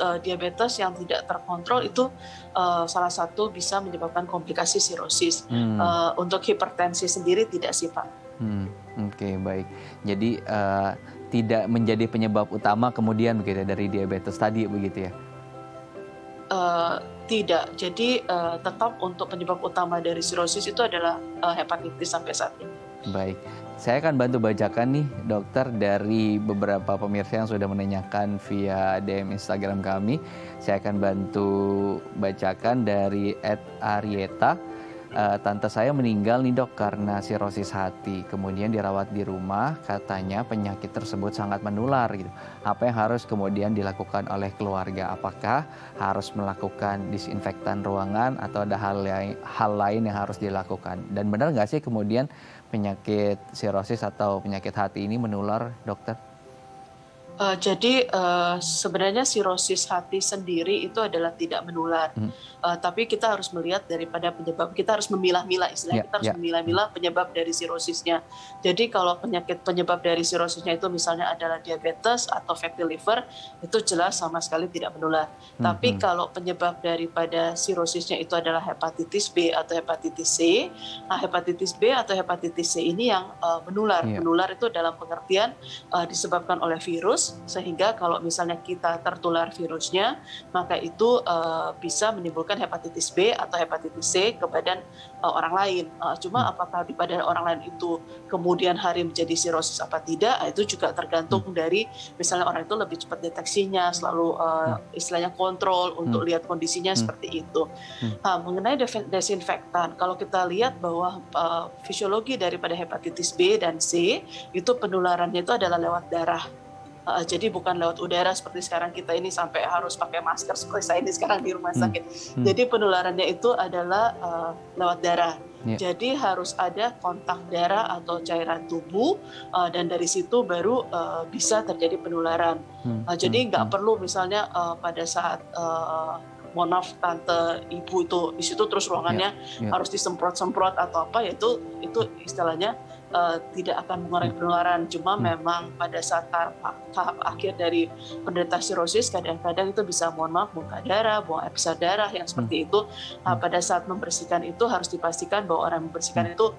yang tidak terkontrol itu salah satu bisa menyebabkan komplikasi sirosis. Untuk hipertensi sendiri tidak sih Pak. Oke, baik. Jadi tidak menjadi penyebab utama kemudian begitu ya, dari diabetes tadi begitu ya? Tidak. Jadi tetap untuk penyebab utama dari sirosis itu adalah hepatitis sampai saat ini. Baik, saya akan bantu bacakan nih dokter dari beberapa pemirsa yang sudah menanyakan via DM Instagram kami. Saya akan bantu bacakan dari @Arieta. Tante saya meninggal nih dok karena sirosis hati. Kemudian dirawat di rumah, katanya penyakit tersebut sangat menular gitu. Apa yang harus kemudian dilakukan oleh keluarga? Apakah harus melakukan disinfektan ruangan atau ada hal lain yang harus dilakukan? Dan benar nggak sih kemudian penyakit sirosis atau penyakit hati ini menular, dokter? Jadi sebenarnya sirosis hati sendiri itu adalah tidak menular, tapi kita harus melihat daripada penyebab. Kita harus memilah-milah, istilahnya kita harus memilah-milah penyebab dari sirosisnya. Jadi kalau penyebab dari sirosisnya itu misalnya adalah diabetes atau fatty liver, itu jelas sama sekali tidak menular. Tapi kalau penyebab daripada sirosisnya itu adalah hepatitis B atau hepatitis C, nah hepatitis B atau hepatitis C ini yang menular. Menular itu dalam pengertian disebabkan oleh virus, sehingga kalau misalnya kita tertular virusnya, maka itu bisa menimbulkan hepatitis B atau hepatitis C ke badan orang lain. Cuma apakah di badan orang lain itu kemudian hari menjadi sirosis apa tidak, itu juga tergantung dari misalnya orang itu lebih cepat deteksinya, selalu istilahnya kontrol untuk lihat kondisinya seperti itu. Mengenai desinfektan, kalau kita lihat bahwa fisiologi daripada hepatitis B dan C itu penularannya itu adalah lewat darah. Jadi bukan lewat udara seperti sekarang kita ini sampai harus pakai masker seperti saya ini sekarang di rumah sakit. Jadi penularannya itu adalah lewat darah. Jadi harus ada kontak darah atau cairan tubuh dan dari situ baru bisa terjadi penularan. Jadi nggak perlu misalnya pada saat mohon maaf tante ibu itu di situ terus ruangannya harus disemprot-semprot atau apa, ya itu istilahnya tidak akan mengurangi penularan. Cuma memang pada saat tahap akhir dari penderita sirosis kadang-kadang itu bisa mohon maaf muntah darah, buang air besar darah yang seperti itu. Pada saat membersihkan itu harus dipastikan bahwa orang yang membersihkan itu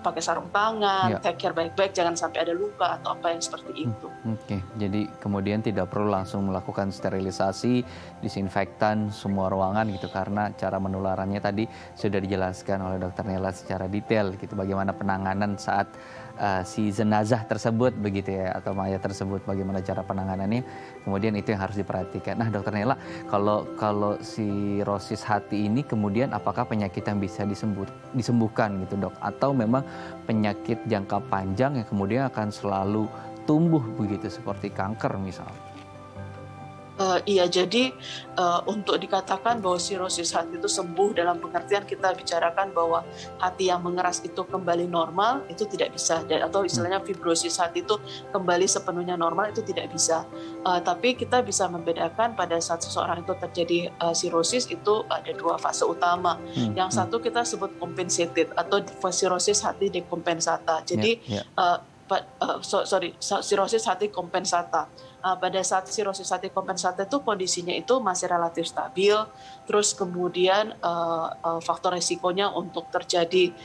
pakai sarung tangan, take care baik-baik, jangan sampai ada luka atau apa yang seperti itu. Oke, jadi kemudian tidak perlu langsung melakukan sterilisasi, disinfektan semua ruangan gitu, karena cara penularannya tadi sudah dijelaskan oleh Dr. Nela secara detail gitu, bagaimana penanganan saat si jenazah tersebut begitu ya, atau mayat tersebut, bagaimana cara penanganannya, kemudian itu yang harus diperhatikan. Nah Dr. Nela, kalau sirosis hati ini kemudian apakah penyakit yang bisa disembuhkan gitu dok, atau memang penyakit jangka panjang yang kemudian akan selalu tumbuh begitu seperti kanker misalnya? Iya, jadi untuk dikatakan bahwa sirosis hati itu sembuh dalam pengertian kita bicarakan bahwa hati yang mengeras itu kembali normal, itu tidak bisa. Atau istilahnya fibrosis hati itu kembali sepenuhnya normal, itu tidak bisa. Tapi kita bisa membedakan pada saat seseorang itu terjadi sirosis itu ada dua fase utama. Yang satu kita sebut compensated atau sirosis hati dekompensata. Jadi sirosis hati kompensata. Pada saat sirosis hati kompensata itu kondisinya itu masih relatif stabil, terus kemudian faktor resikonya untuk terjadi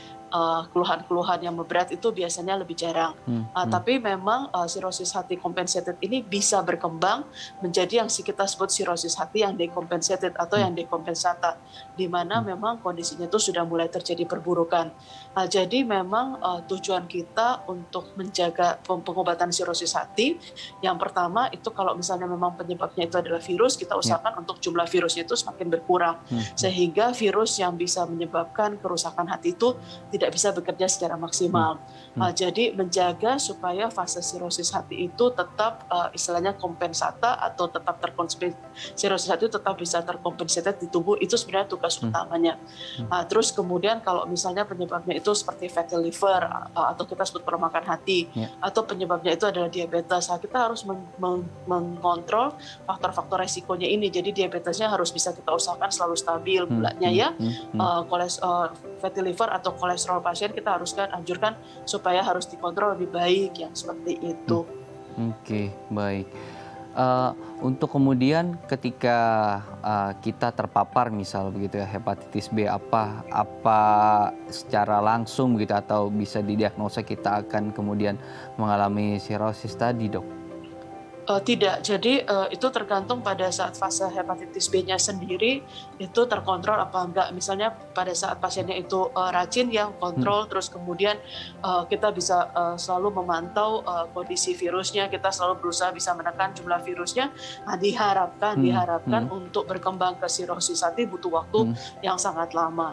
keluhan-keluhan yang berat itu biasanya lebih jarang. Tapi memang sirosis hati compensated ini bisa berkembang menjadi yang kita sebut sirosis hati yang decompensated atau yang dekompensata, di mana memang kondisinya itu sudah mulai terjadi perburukan. Jadi memang tujuan kita untuk menjaga pengobatan sirosis hati, yang pertama itu kalau misalnya memang penyebabnya itu adalah virus, kita usahakan untuk jumlah virusnya itu semakin berkurang, sehingga virus yang bisa menyebabkan kerusakan hati itu tidak bisa bekerja secara maksimal. Jadi menjaga supaya fase sirosis hati itu tetap istilahnya kompensata atau tetap sirosis hati itu tetap bisa terkompensated di tubuh, itu sebenarnya tugas utamanya. Terus kemudian kalau misalnya penyebabnya itu seperti fatty liver atau kita sebut perombakan hati, atau penyebabnya itu adalah diabetes, kita harus mengontrol faktor-faktor resikonya ini. Jadi diabetesnya harus bisa kita usahakan selalu stabil gulanya fatty liver atau kolesterol pasien kita anjurkan supaya harus dikontrol lebih baik, yang seperti itu. Oke, baik. Untuk kemudian ketika kita terpapar misal begitu ya hepatitis B, apa secara langsung gitu atau bisa didiagnosa kita akan kemudian mengalami sirosis tadi, Dok? Tidak, jadi itu tergantung pada saat fase hepatitis B-nya sendiri itu terkontrol apa enggak. Misalnya pada saat pasiennya itu rajin ya kontrol, terus kemudian kita bisa selalu memantau kondisi virusnya, kita selalu berusaha bisa menekan jumlah virusnya. Nah, diharapkan untuk berkembang ke sirosis hati butuh waktu yang sangat lama.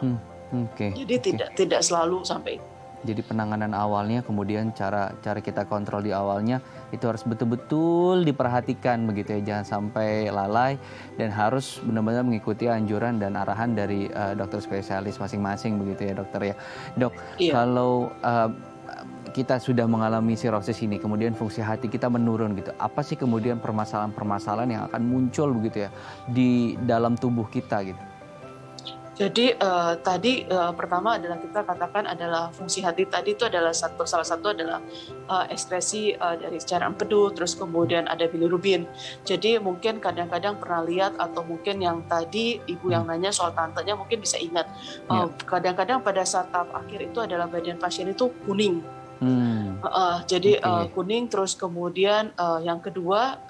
Jadi tidak selalu sampai itu. Jadi penanganan awalnya, kemudian cara kita kontrol di awalnya itu harus betul-betul diperhatikan begitu ya, jangan sampai lalai dan harus benar-benar mengikuti anjuran dan arahan dari dokter spesialis masing-masing begitu ya dokter ya. Dok, Iya. kalau kita sudah mengalami sirosis ini, kemudian fungsi hati kita menurun gitu, apa sih kemudian permasalahan-permasalahan yang akan muncul begitu ya di dalam tubuh kita gitu? Jadi tadi pertama adalah kita katakan adalah fungsi hati tadi itu adalah salah satu adalah ekspresi dari cairan empedu, terus kemudian ada bilirubin. Jadi mungkin kadang-kadang pernah lihat atau mungkin yang tadi ibu yang nanya soal tantenya mungkin bisa ingat kadang-kadang pada saat tahap akhir itu adalah badan pasien itu kuning. Jadi kuning, terus kemudian yang kedua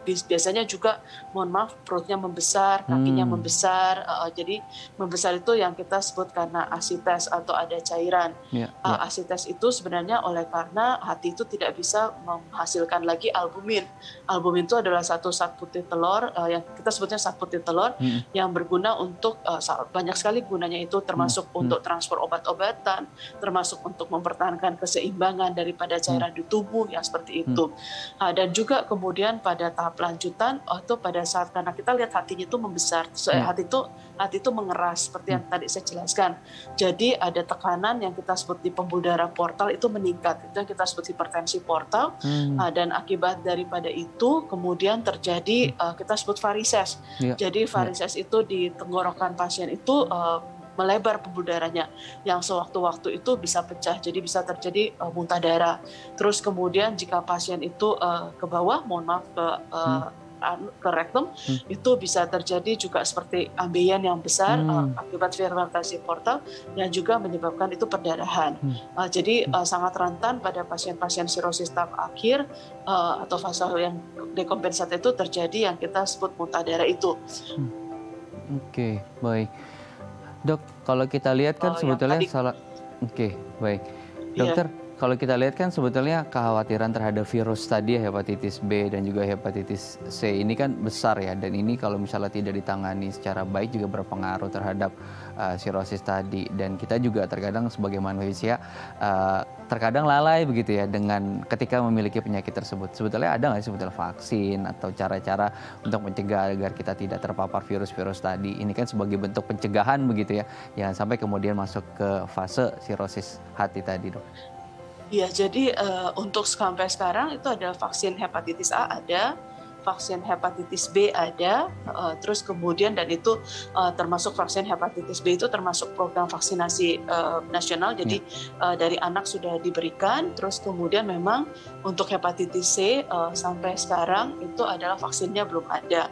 biasanya juga mohon maaf perutnya membesar, kakinya membesar. Jadi membesar itu yang kita sebut karena asites atau ada cairan. Asites itu sebenarnya oleh karena hati itu tidak bisa menghasilkan lagi albumin. Albumin itu adalah satu zat putih telur yang kita sebutnya zat putih telur yang berguna untuk banyak sekali gunanya itu termasuk untuk transfer obat-obatan, termasuk untuk mempertahankan keseimbangan daripada cairan di tubuh yang seperti itu. Dan juga kemudian pada tahap lanjutan itu pada saat karena kita lihat hatinya itu membesar, hati itu mengeras seperti yang tadi saya jelaskan. Jadi ada tekanan yang kita sebut di pembuluh darah portal itu meningkat, itu yang kita sebut hipertensi portal. Dan akibat daripada itu kemudian terjadi kita sebut varises. Jadi varises itu di tenggorokan pasien itu melebar pembuluh darahnya yang sewaktu-waktu itu bisa pecah, jadi bisa terjadi muntah darah. Terus kemudian jika pasien itu ke bawah, mohon maaf ke rektum, itu bisa terjadi juga seperti ambeien yang besar akibat fermentasi portal dan juga menyebabkan itu perdarahan. Jadi sangat rentan pada pasien-pasien sirosis tahap akhir atau fase yang dekompensat itu terjadi yang kita sebut muntah darah itu. Oke, baik. Dok, kalau kita lihat kan sebetulnya baik. Dokter, kalau kita lihat kan sebetulnya kekhawatiran terhadap virus tadi hepatitis B dan juga hepatitis C ini kan besar ya, dan ini kalau misalnya tidak ditangani secara baik juga berpengaruh terhadap sirosis tadi. Dan kita juga terkadang sebagai manusia terkadang lalai begitu ya dengan ketika memiliki penyakit tersebut. Sebetulnya ada nggak sih sebetulnya vaksin atau cara-cara untuk mencegah agar kita tidak terpapar virus-virus tadi? Ini kan sebagai bentuk pencegahan begitu ya, jangan sampai kemudian masuk ke fase sirosis hati tadi, Dok. Ya, jadi untuk sampai sekarang itu ada vaksin hepatitis A ada, vaksin hepatitis B ada, terus kemudian dan itu termasuk vaksin hepatitis B itu termasuk program vaksinasi nasional, jadi dari anak sudah diberikan. Terus kemudian memang untuk hepatitis C sampai sekarang itu adalah vaksinnya belum ada.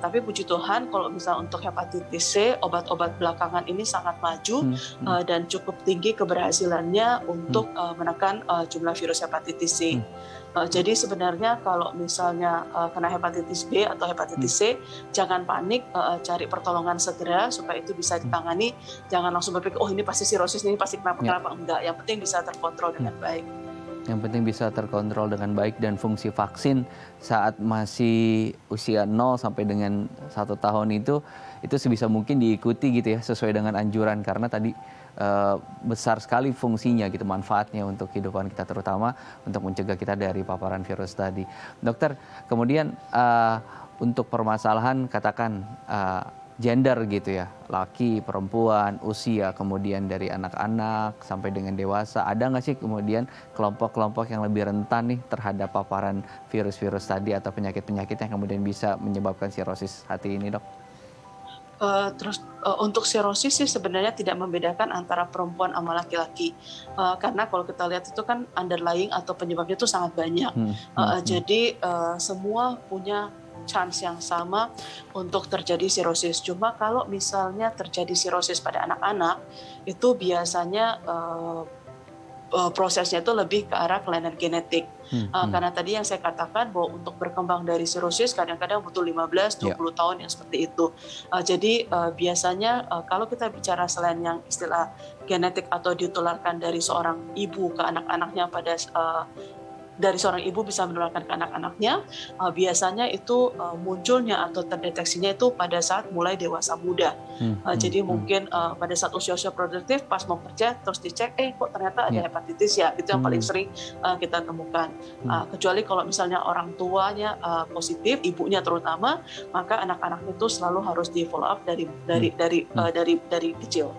Tapi puji Tuhan kalau misal untuk hepatitis C obat-obat belakangan ini sangat maju dan cukup tinggi keberhasilannya untuk menekan jumlah virus hepatitis C. Jadi sebenarnya kalau misalnya kena hepatitis B atau hepatitis C, jangan panik, cari pertolongan segera supaya itu bisa ditangani. Jangan langsung berpikir, oh ini pasti sirosis, ini pasti kenapa enggak. Yang penting bisa terkontrol dengan baik. Yang penting bisa terkontrol dengan baik, dan fungsi vaksin saat masih usia 0 sampai dengan 1 tahun itu sebisa mungkin diikuti gitu ya, sesuai dengan anjuran, karena tadi besar sekali fungsinya gitu, manfaatnya untuk kehidupan kita, terutama untuk mencegah kita dari paparan virus tadi. Dokter, kemudian untuk permasalahan katakan gender gitu ya, laki, perempuan, usia, kemudian dari anak-anak sampai dengan dewasa, ada nggak sih kemudian kelompok-kelompok yang lebih rentan nih terhadap paparan virus-virus tadi atau penyakit-penyakit yang kemudian bisa menyebabkan sirosis hati ini, Dok? Untuk sirosis sih sebenarnya tidak membedakan antara perempuan sama laki-laki, karena kalau kita lihat itu kan underlying atau penyebabnya itu sangat banyak. Jadi semua punya chance yang sama untuk terjadi sirosis. Cuma kalau misalnya terjadi sirosis pada anak-anak, itu biasanya prosesnya itu lebih ke arah kelainan genetik. Karena tadi yang saya katakan bahwa untuk berkembang dari sirosis kadang-kadang butuh 15-20 tahun yang seperti itu. Jadi biasanya kalau kita bicara selain yang istilah genetik atau ditularkan dari seorang ibu ke anak-anaknya pada dari seorang ibu bisa menularkan ke anak-anaknya, biasanya itu munculnya atau terdeteksinya itu pada saat mulai dewasa muda. Jadi mungkin pada saat usia-usia produktif, pas mau kerja, terus dicek, kok ternyata ada hepatitis ya, itu yang paling sering kita temukan. Kecuali kalau misalnya orang tuanya positif, ibunya terutama, maka anak-anak itu selalu harus di follow up dari kecil.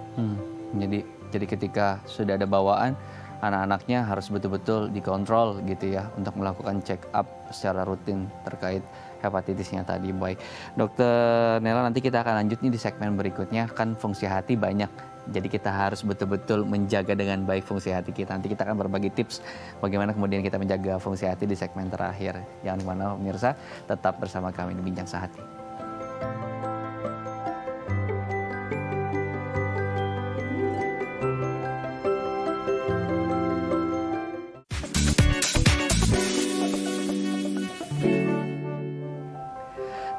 Jadi ketika sudah ada bawaan, anak-anaknya harus betul-betul dikontrol gitu ya untuk melakukan check up secara rutin terkait hepatitisnya tadi. Baik, Dokter Nela, nanti kita akan lanjut nih di segmen berikutnya. Kan fungsi hati banyak, jadi kita harus betul-betul menjaga dengan baik fungsi hati kita. Nanti kita akan berbagi tips bagaimana kemudian kita menjaga fungsi hati di segmen terakhir. Jangan kemana pemirsa, tetap bersama kami di Bincang Sehati.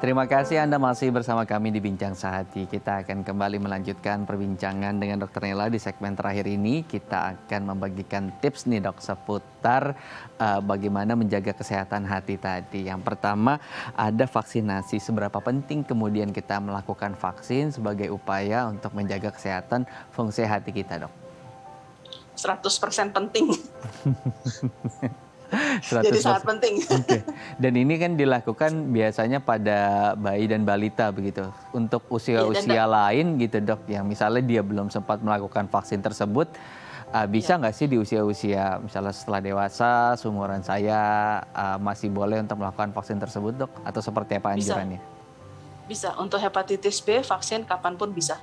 Terima kasih Anda masih bersama kami di Bincang Sehati. Kita akan kembali melanjutkan perbincangan dengan Dr. Nela di segmen terakhir ini. Kita akan membagikan tips nih dok seputar bagaimana menjaga kesehatan hati tadi. Yang pertama ada vaksinasi. Seberapa penting kemudian kita melakukan vaksin sebagai upaya untuk menjaga kesehatan fungsi hati kita dok? 100% penting. Jadi sangat penting. Okay. Dan ini kan dilakukan biasanya pada bayi dan balita begitu. Untuk usia-usia lain gitu dok, yang misalnya dia belum sempat melakukan vaksin tersebut, bisa nggak sih di usia-usia misalnya setelah dewasa, seumuran saya masih boleh untuk melakukan vaksin tersebut dok? Atau seperti apa anjurannya? Bisa. Untuk hepatitis B vaksin kapanpun bisa.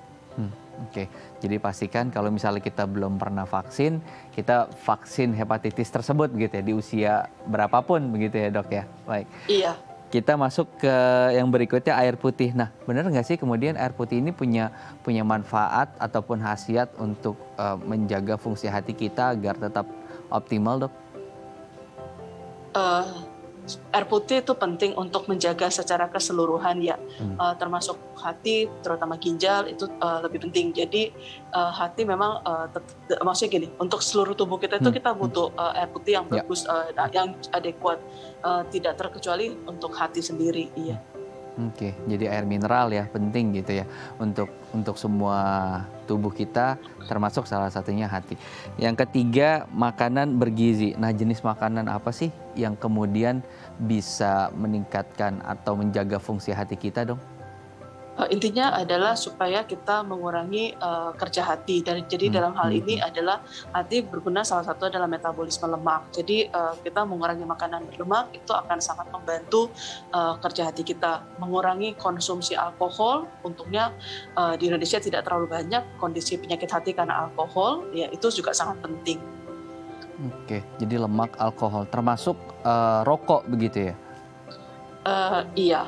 Oke, jadi pastikan kalau misalnya kita belum pernah vaksin, kita vaksin hepatitis tersebut begitu ya, di usia berapapun begitu ya dok ya. Baik. Iya. Kita masuk ke yang berikutnya, air putih. Nah, benar nggak sih kemudian air putih ini punya manfaat ataupun khasiat untuk menjaga fungsi hati kita agar tetap optimal dok? Air putih itu penting untuk menjaga secara keseluruhan ya, termasuk hati, terutama ginjal itu lebih penting. Jadi hati memang maksudnya gini, untuk seluruh tubuh kita itu kita butuh air putih yang bagus, yang adekuat, tidak terkecuali untuk hati sendiri. Iya. Oke, jadi air mineral ya penting gitu ya untuk semua tubuh kita, termasuk salah satunya hati. Yang ketiga, makanan bergizi. Nah, jenis makanan apa sih yang kemudian bisa meningkatkan atau menjaga fungsi hati kita dong? Intinya adalah supaya kita mengurangi kerja hati. Jadi dalam hal ini adalah hati berguna, salah satu adalah metabolisme lemak. Jadi kita mengurangi makanan berlemak itu akan sangat membantu kerja hati kita. Mengurangi konsumsi alkohol, untungnya di Indonesia tidak terlalu banyak kondisi penyakit hati karena alkohol, ya itu juga sangat penting. Oke, jadi lemak, alkohol, termasuk rokok begitu ya? Iya.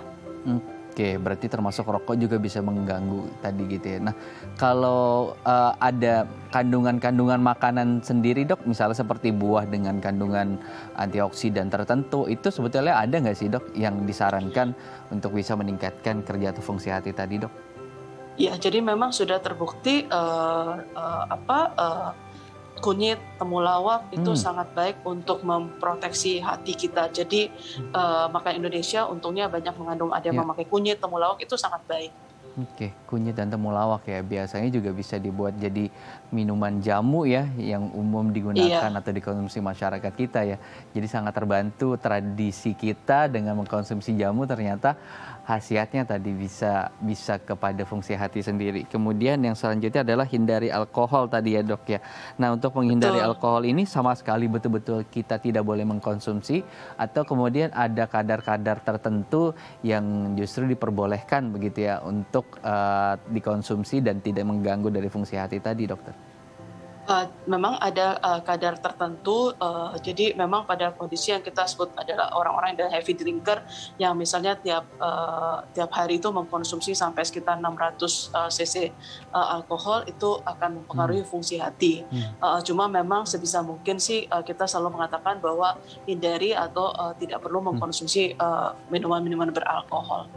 Oke, berarti termasuk rokok juga bisa mengganggu tadi gitu ya. Nah, kalau ada kandungan-kandungan makanan sendiri dok, misalnya seperti buah dengan kandungan antioksidan tertentu, itu sebetulnya ada nggak sih dok yang disarankan untuk bisa meningkatkan kerja atau fungsi hati tadi dok? Ya, jadi memang sudah terbukti kunyit, temulawak itu sangat baik untuk memproteksi hati kita. Jadi makanan Indonesia untungnya banyak mengandung, ada yang memakai kunyit, temulawak itu sangat baik. Oke, kunyit dan temulawak ya biasanya juga bisa dibuat jadi minuman jamu ya yang umum digunakan atau dikonsumsi masyarakat kita ya. Jadi sangat terbantu tradisi kita dengan mengkonsumsi jamu, ternyata khasiatnya tadi bisa kepada fungsi hati sendiri. Kemudian yang selanjutnya adalah hindari alkohol tadi ya dok ya. Nah, untuk menghindari alkohol ini sama sekali betul-betul kita tidak boleh mengkonsumsi, atau kemudian ada kadar-kadar tertentu yang justru diperbolehkan begitu ya untuk untuk dikonsumsi dan tidak mengganggu dari fungsi hati tadi, dokter? Memang ada kadar tertentu, jadi memang pada kondisi yang kita sebut adalah orang-orang yang heavy drinker, yang misalnya tiap hari itu mengkonsumsi sampai sekitar 600 cc alkohol, itu akan mempengaruhi fungsi hati. Cuma memang sebisa mungkin sih kita selalu mengatakan bahwa hindari atau tidak perlu mengkonsumsi minuman-minuman beralkohol.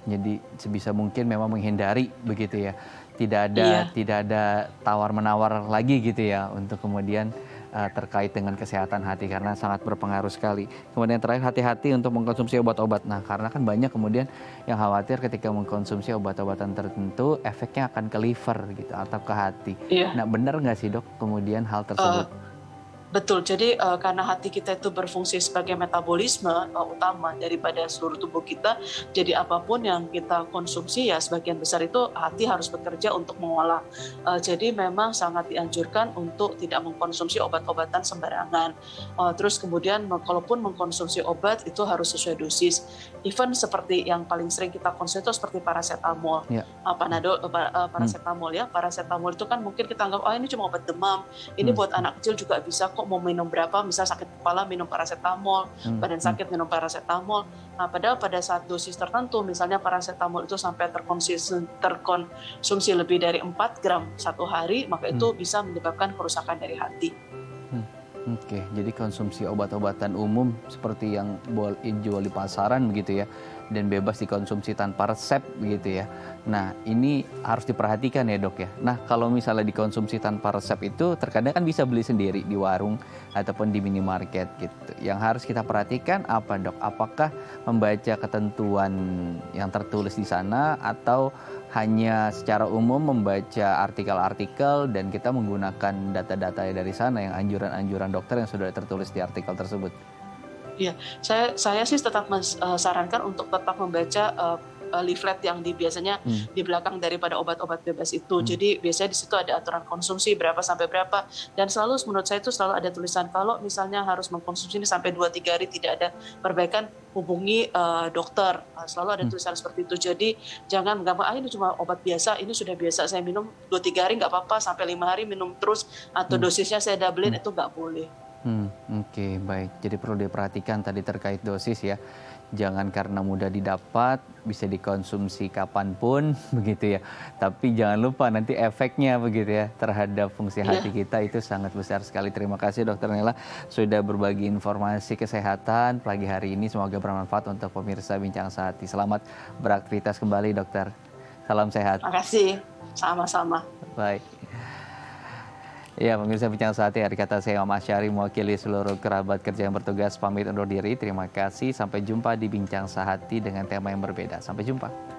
Jadi sebisa mungkin memang menghindari begitu ya. Tidak ada tawar-menawar lagi gitu ya untuk kemudian terkait dengan kesehatan hati karena sangat berpengaruh sekali. Kemudian terakhir, hati-hati untuk mengkonsumsi obat-obat. Nah, karena kan banyak kemudian yang khawatir ketika mengkonsumsi obat-obatan tertentu efeknya akan ke liver gitu atau ke hati. Nah, benar nggak sih dok kemudian hal tersebut? Betul, jadi karena hati kita itu berfungsi sebagai metabolisme utama daripada seluruh tubuh kita, jadi apapun yang kita konsumsi ya sebagian besar itu hati harus bekerja untuk mengolah. Jadi memang sangat dianjurkan untuk tidak mengkonsumsi obat-obatan sembarangan. Terus kemudian kalaupun mengkonsumsi obat itu harus sesuai dosis. Even seperti yang paling sering kita konsumsi itu seperti paracetamol, Panadol, paracetamol ya. Paracetamol itu kan mungkin kita anggap ini cuma obat demam, ini buat anak kecil juga bisa kok, mau minum berapa, misal sakit kepala minum paracetamol, badan sakit minum paracetamol. Nah, padahal pada saat dosis tertentu, misalnya paracetamol itu sampai terkonsumsi lebih dari 4 gram satu hari, maka itu bisa menyebabkan kerusakan dari hati. Oke, jadi konsumsi obat-obatan umum seperti yang dijual di pasaran begitu ya, dan bebas dikonsumsi tanpa resep begitu ya. Nah, ini harus diperhatikan ya dok ya. Nah, kalau misalnya dikonsumsi tanpa resep itu terkadang kan bisa beli sendiri di warung ataupun di minimarket gitu. Yang harus kita perhatikan apa dok? Apakah membaca ketentuan yang tertulis di sana atau hanya secara umum membaca artikel-artikel dan kita menggunakan data-data dari sana yang anjuran-anjuran dokter yang sudah tertulis di artikel tersebut? Iya, saya sih tetap sarankan untuk tetap membaca leaflet yang biasanya di belakang daripada obat-obat bebas itu. Jadi biasanya di situ ada aturan konsumsi berapa sampai berapa, dan selalu menurut saya itu selalu ada tulisan kalau misalnya harus mengkonsumsi ini sampai 2-3 hari tidak ada perbaikan, hubungi dokter. Selalu ada tulisan seperti itu. Jadi jangan menganggap ini cuma obat biasa, ini sudah biasa saya minum 2-3 hari nggak apa-apa, sampai 5 hari minum terus atau dosisnya saya doublein, itu nggak boleh. Oke, baik. Jadi perlu diperhatikan tadi terkait dosis ya. Jangan karena mudah didapat, bisa dikonsumsi kapanpun begitu ya. Tapi jangan lupa nanti efeknya begitu ya terhadap fungsi hati kita itu sangat besar sekali. Terima kasih Dokter Nela sudah berbagi informasi kesehatan pagi hari ini. Semoga bermanfaat untuk pemirsa Bincang Sehati. Selamat beraktivitas kembali dokter. Salam sehat. Terima kasih. Sama-sama. Baik. Ya, pemirsa Bincang Sehati, hari kata saya Muhammad Syari mewakili seluruh kerabat kerja yang bertugas pamit undur diri. Terima kasih, sampai jumpa di Bincang Sehati dengan tema yang berbeda. Sampai jumpa.